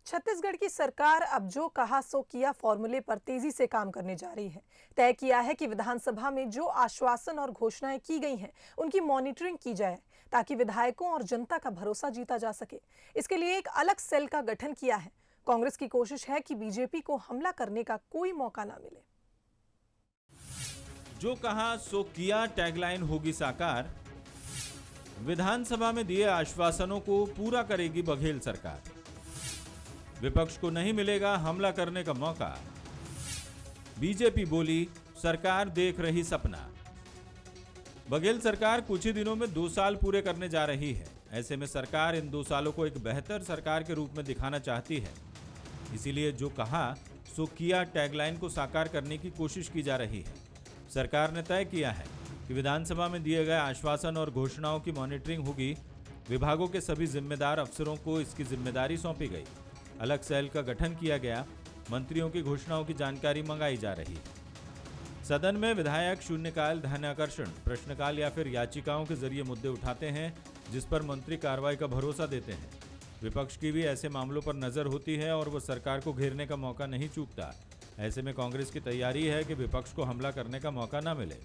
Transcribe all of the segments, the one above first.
छत्तीसगढ़ की सरकार अब जो कहा सो किया फॉर्मूले पर तेजी से काम करने जा रही है। तय किया है कि विधानसभा में जो आश्वासन और घोषणाएं की गई हैं, उनकी मॉनिटरिंग की जाए ताकि विधायकों और जनता का भरोसा जीता जा सके। इसके लिए एक अलग सेल का गठन किया है। कांग्रेस की कोशिश है कि बीजेपी को हमला करने का कोई मौका ना मिले। जो कहा सो किया टैगलाइन होगी साकार। विधानसभा में दिए आश्वासनों को पूरा करेगी बघेल सरकार। विपक्ष को नहीं मिलेगा हमला करने का मौका। बीजेपी बोली सरकार देख रही सपना। बघेल सरकार कुछ ही दिनों में 2 साल पूरे करने जा रही है। ऐसे में सरकार इन 2 सालों को एक बेहतर सरकार के रूप में दिखाना चाहती है। इसीलिए जो कहा सो किया टैगलाइन को साकार करने की कोशिश की जा रही है। सरकार ने तय किया है कि विधानसभा में दिए गए आश्वासन और घोषणाओं की मॉनिटरिंग होगी। विभागों के सभी जिम्मेदार अफसरों को इसकी जिम्मेदारी सौंपी गई। अलग सेल का गठन किया गया। मंत्रियों की घोषणाओं की जानकारी मंगाई जा रही है। सदन में विधायक शून्यकाल, ध्यानाकर्षण, प्रश्नकाल या फिर याचिकाओं के जरिए मुद्दे उठाते हैं जिस पर मंत्री कार्रवाई का भरोसा देते हैं। विपक्ष की भी ऐसे मामलों पर नजर होती है और वो सरकार को घेरने का मौका नहीं चूकता। ऐसे में कांग्रेस की तैयारी है कि विपक्ष को हमला करने का मौका न मिले।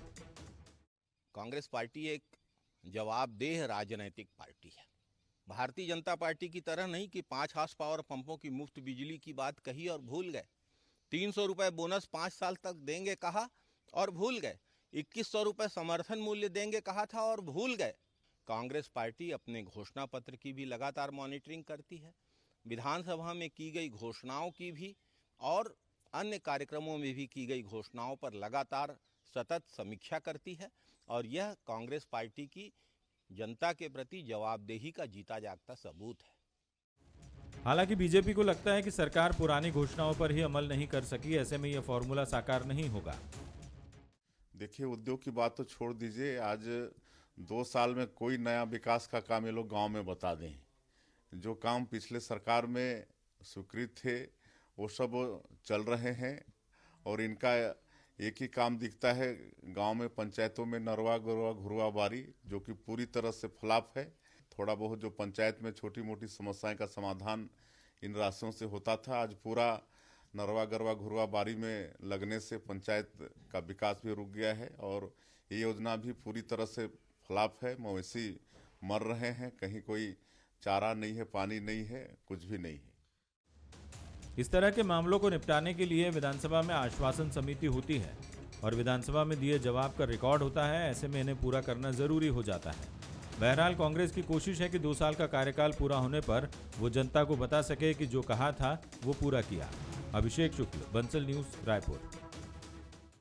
कांग्रेस पार्टी एक जवाबदेह राजनीतिक पार्टी है। भारतीय जनता पार्टी की तरह नहीं कि 5 हार्स पावर पंपों की मुफ्त बिजली की बात कही और भूल गए। 300 रुपए बोनस 5 साल तक देंगे कहा और भूल गए। 2100 रुपए समर्थन मूल्य देंगे कहा था और भूल गए। कांग्रेस पार्टी अपने घोषणा पत्र की भी लगातार मॉनिटरिंग करती है। विधानसभा में की गई घोषणाओं की भी और अन्य कार्यक्रमों में भी की गई घोषणाओं पर लगातार सतत समीक्षा करती है और यह कांग्रेस पार्टी की जनता के प्रति जवाबदेही का जीता जागता सबूत है। हालांकि बीजेपी को लगता है कि सरकार पुरानी घोषणाओं पर ही अमल नहीं कर सकी। ऐसे में यह फॉर्मूला साकार नहीं होगा। देखिए, उद्योग की बात तो छोड़ दीजिए। आज 2 साल में कोई नया विकास का काम ये लोग गांव में बता दें। जो काम पिछले सरकार में स्वीकृत थे वो सब चल रहे हैं और इनका एक ही काम दिखता है गांव में, पंचायतों में नरवा गरवा घुरवा बारी, जो कि पूरी तरह से फ्लॉप है। थोड़ा बहुत जो पंचायत में छोटी मोटी समस्याएं का समाधान इन राशियों से होता था, आज पूरा नरवा गरवा घुरवा बारी में लगने से पंचायत का विकास भी रुक गया है और ये योजना भी पूरी तरह से फ्लॉप है। मवेशी मर रहे हैं, कहीं कोई चारा नहीं है, पानी नहीं है, कुछ भी नहीं है। इस तरह के मामलों को निपटाने के लिए विधानसभा में आश्वासन समिति होती है और विधानसभा में दिए जवाब का रिकॉर्ड होता है। ऐसे में इन्हें पूरा करना जरूरी हो जाता है। बहरहाल कांग्रेस की कोशिश है कि 2 साल का कार्यकाल पूरा होने पर वो जनता को बता सके कि जो कहा था वो पूरा किया। अभिषेक शुक्ल, बंसल न्यूज, रायपुर।